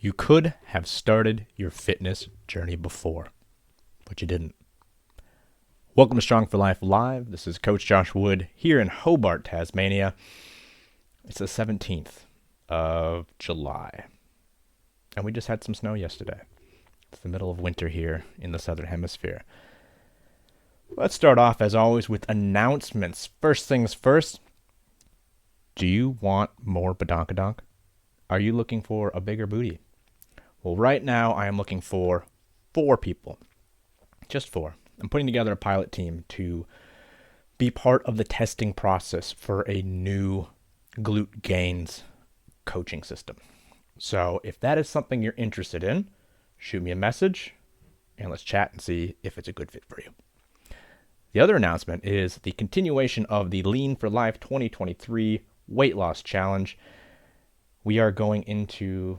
You could have started your fitness journey before, but you didn't. Welcome to Strong for Life Live. This is Coach Josh Wood here in Hobart, Tasmania. It's the 17th of July, and we just had some snow yesterday. It's the middle of winter here in the Southern Hemisphere. Let's start off, as always, with announcements. First things first, do you want more badonkadonk? Are you looking for a bigger booty? Well, right now I am looking for 4 people. Just 4. I'm putting together a pilot team to be part of the testing process for a new glute gains coaching system. So if that is something you're interested in, shoot me a message and let's chat and see if it's a good fit for you. The other announcement is the continuation of the Lean for Life 2023 Weight Loss Challenge. We are going into,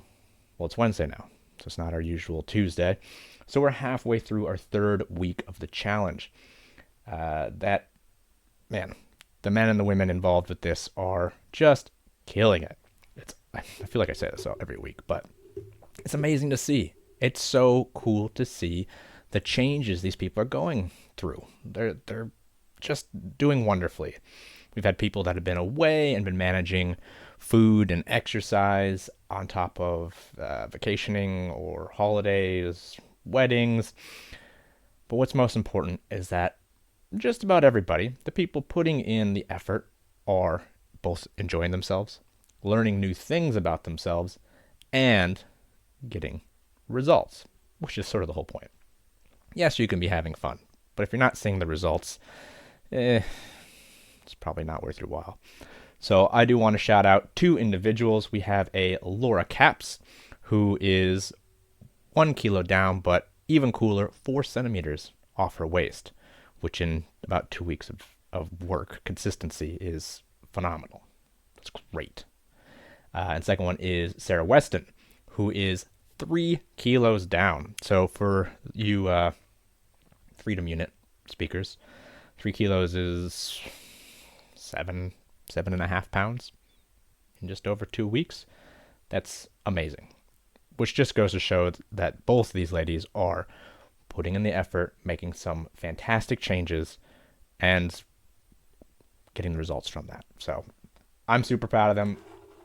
well, it's Wednesday now, so it's not our usual Tuesday. So we're halfway through our 3rd week of the challenge. The men and the women involved with this are just killing it. I feel like I say this every week, but it's amazing to see. It's so cool to see the changes these people are going through. They're just doing wonderfully. We've had people that have been away and been managing food and exercise on top of vacationing or holidays, weddings. But what's most important is that just about everybody, the people putting in the effort, are both enjoying themselves, learning new things about themselves, and getting results, which is sort of the whole point. Yes, you can be having fun, but if you're not seeing the results, it's probably not worth your while. So I do want to shout out 2 individuals. We have a Laura Caps, who is 1 kilo down, but even cooler, 4 centimeters off her waist, which in about 2 weeks of work consistency is phenomenal. It's great. And second one is Sarah Weston, who is 3 kilos down. So for you Freedom Unit speakers, 3 kilos is 7.5 pounds in just over 2 weeks. That's amazing. Which just goes to show that both of these ladies are putting in the effort, making some fantastic changes, and getting the results from that. So I'm super proud of them.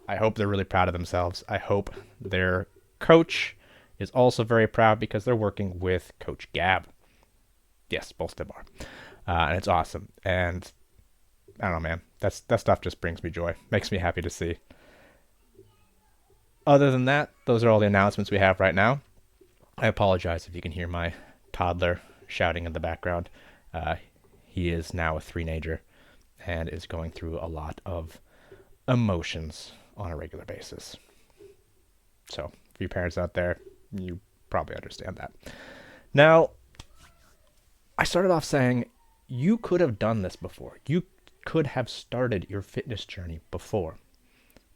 I hope they're really proud of themselves. I hope their coach is also very proud because they're working with Coach Gab. Yes, both of them are. And it's awesome. And I don't know, man. That stuff just brings me joy. Makes me happy to see. Other than that, those are all the announcements we have right now. I apologize if you can hear my toddler shouting in the background. He is now a 3-nager and is going through a lot of emotions on a regular basis. So, for you parents out there, you probably understand that. Now, I started off saying you could have done this before. You could have started your fitness journey before,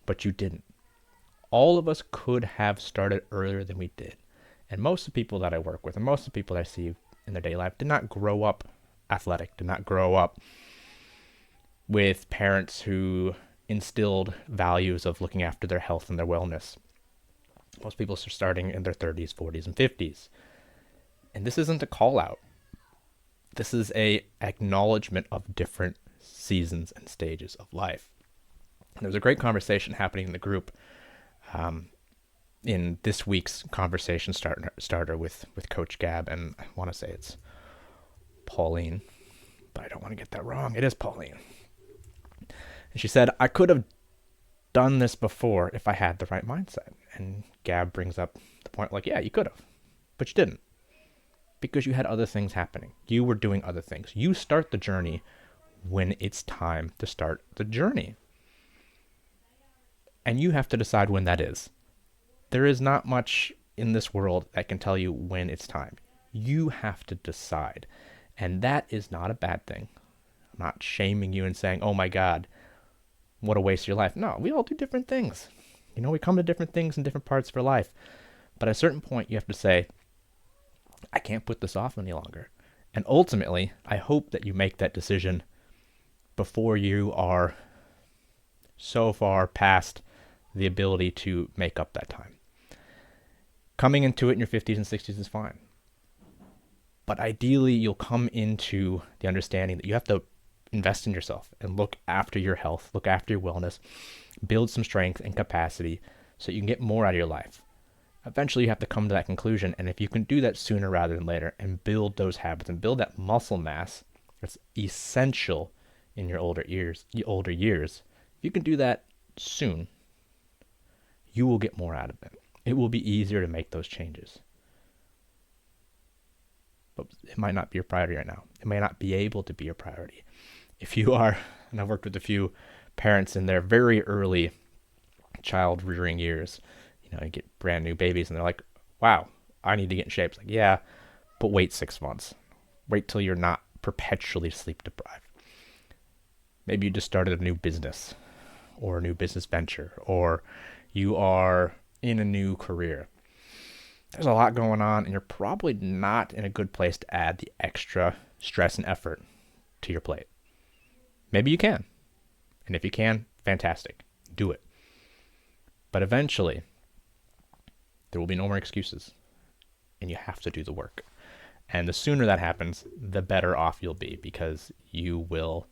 but you didn't. All of us could have started earlier than we did. And most of the people that I work with and most of the people that I see in their daily life did not grow up athletic, did not grow up with parents who instilled values of looking after their health and their wellness. Most people are starting in their 30s, 40s, and 50s. And this isn't a call out. This is a acknowledgement of different seasons and stages of life. And there's a great conversation happening in the group in this week's conversation starter with Coach Gab, and I want to say it's Pauline, but I don't want to get that wrong. It is Pauline. And she said, I could have done this before if I had the right mindset. And Gab brings up the point like, yeah, you could have, but you didn't. Because you had other things happening. You were doing other things. You start the journey when it's time to start the journey. And you have to decide when that is. There is not much in this world that can tell you when it's time. You have to decide. And that is not a bad thing. I'm not shaming you and saying, oh my God, what a waste of your life. No, we all do different things. We come to different things in different parts of our life. But at a certain point, you have to say, I can't put this off any longer. And ultimately, I hope that you make that decision before you are so far past the ability to make up that time. Coming into it in your 50s and 60s is fine. But ideally, you'll come into the understanding that you have to invest in yourself and look after your health, look after your wellness, build some strength and capacity so you can get more out of your life. Eventually, you have to come to that conclusion. And if you can do that sooner rather than later and build those habits and build that muscle mass that's essential in your older years, if you can do that soon, you will get more out of it. It will be easier to make those changes. But it might not be your priority right now. It may not be able to be your priority. If you are, and I've worked with a few parents in their very early child rearing years, you get brand new babies and they're like, wow, I need to get in shape. It's like, yeah, but wait 6 months. Wait till you're not perpetually sleep deprived. Maybe you just started a new business or a new business venture, or you are in a new career. There's a lot going on, and you're probably not in a good place to add the extra stress and effort to your plate. Maybe you can. And if you can, fantastic. Do it. But eventually, there will be no more excuses, and you have to do the work. And the sooner that happens, the better off you'll be, because you will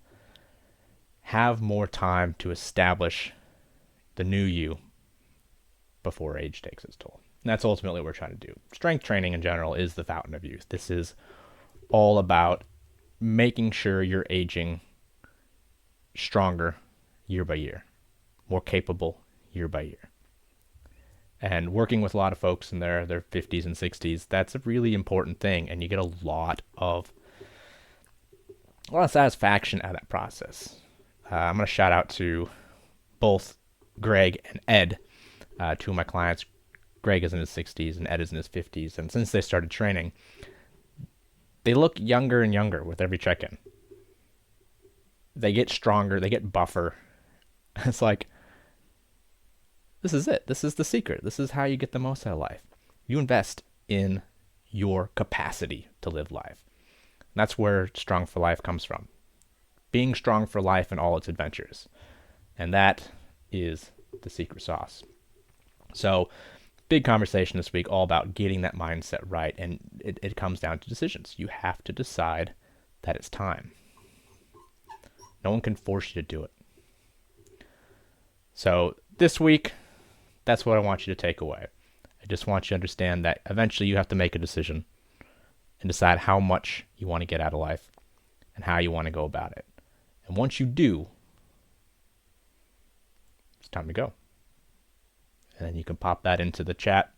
have more time to establish the new you before age takes its toll. And that's ultimately what we're trying to do. Strength training in general is the fountain of youth. This is all about making sure you're aging stronger year by year, more capable year by year. And working with a lot of folks in their 50s and 60s, that's a really important thing. And you get a lot of satisfaction out of that process. I'm going to shout out to both Greg and Ed, two of my clients. Greg is in his 60s and Ed is in his 50s. And since they started training, they look younger and younger with every check-in. They get stronger, they get buffer. It's like, this is it. This is the secret. This is how you get the most out of life. You invest in your capacity to live life. And that's where Strong for Life comes from. Being strong for life in all its adventures. And that is the secret sauce. So, big conversation this week all about getting that mindset right. And it comes down to decisions. You have to decide that it's time. No one can force you to do it. So this week, that's what I want you to take away. I just want you to understand that eventually you have to make a decision and decide how much you want to get out of life and how you want to go about it. And once you do, it's time to go. And then you can pop that into the chat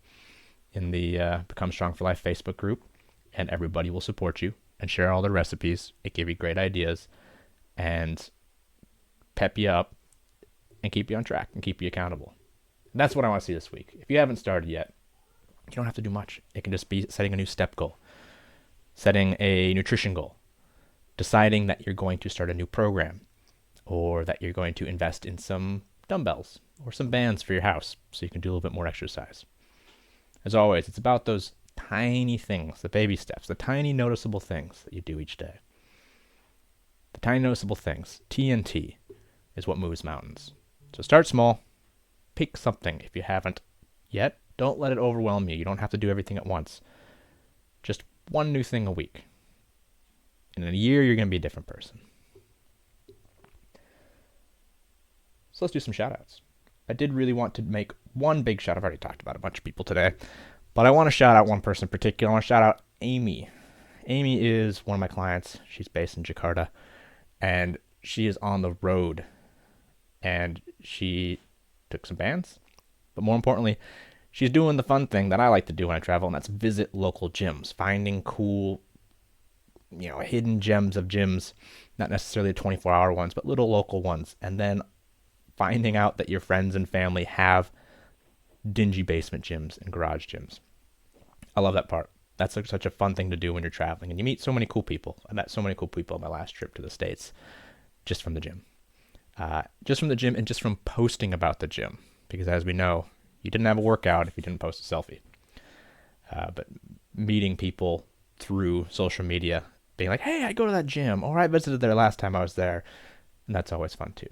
in the Become Strong for Life Facebook group, and everybody will support you and share all their recipes and give you great ideas and pep you up and keep you on track and keep you accountable. And that's what I want to see this week. If you haven't started yet, you don't have to do much. It can just be setting a new step goal, setting a nutrition goal, deciding that you're going to start a new program, or that you're going to invest in some dumbbells or some bands for your house so you can do a little bit more exercise. As always, it's about those tiny things, the baby steps, the tiny noticeable things that you do each day. The tiny noticeable things, TNT, is what moves mountains. So start small, pick something if you haven't yet. Don't let it overwhelm you. You don't have to do everything at once. Just one new thing a week. And in a year, you're going to be a different person. So let's do some shout outs. I did really want to make one big shout. I've already talked about a bunch of people today, but I want to shout out one person in particular. I want to shout out Amy. Amy is one of my clients. She's based in Jakarta, and she is on the road, and she took some bands, but more importantly, she's doing the fun thing that I like to do when I travel, and that's visit local gyms, finding cool, hidden gems of gyms, not necessarily the 24-hour ones, but little local ones, and then finding out that your friends and family have dingy basement gyms and garage gyms. I love that part. That's such a fun thing to do when you're traveling, and you meet so many cool people. I met so many cool people on my last trip to the States just from the gym. And just from posting about the gym, because as we know, you didn't have a workout if you didn't post a selfie. But meeting people through social media, being like, hey, I go to that gym, or I visited there last time I was there, and that's always fun too.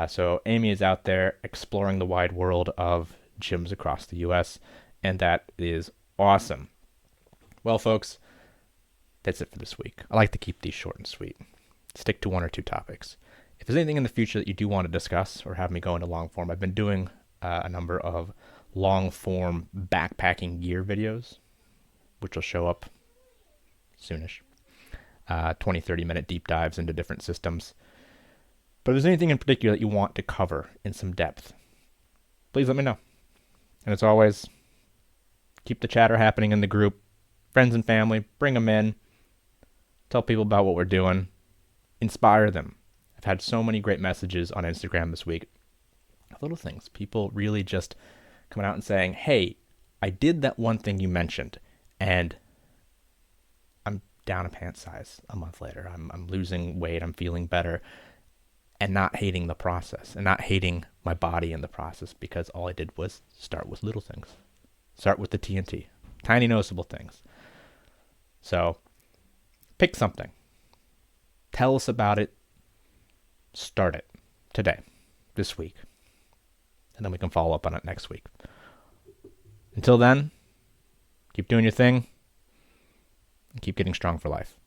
So Amy is out there exploring the wide world of gyms across the U.S., and that is awesome. Well, folks, that's it for this week. I like to keep these short and sweet. Stick to one or two topics. If there's anything in the future that you do want to discuss or have me go into long form, I've been doing a number of long form backpacking gear videos, which will show up soonish. 20-30 minute deep dives into different systems. But if there's anything in particular that you want to cover in some depth, please let me know. And as always, keep the chatter happening in the group. Friends and family, bring them in. Tell people about what we're doing. Inspire them. I've had so many great messages on Instagram this week. Little things. People really just coming out and saying, hey, I did that one thing you mentioned, and I'm down a pant size a month later. I'm losing weight. I'm feeling better. And not hating the process and not hating my body in the process, because all I did was start with little things. Start with the TNT. Tiny noticeable things. So pick something. Tell us about it. Start it today, this week. And then we can follow up on it next week. Until then, keep doing your thing and keep getting strong for life.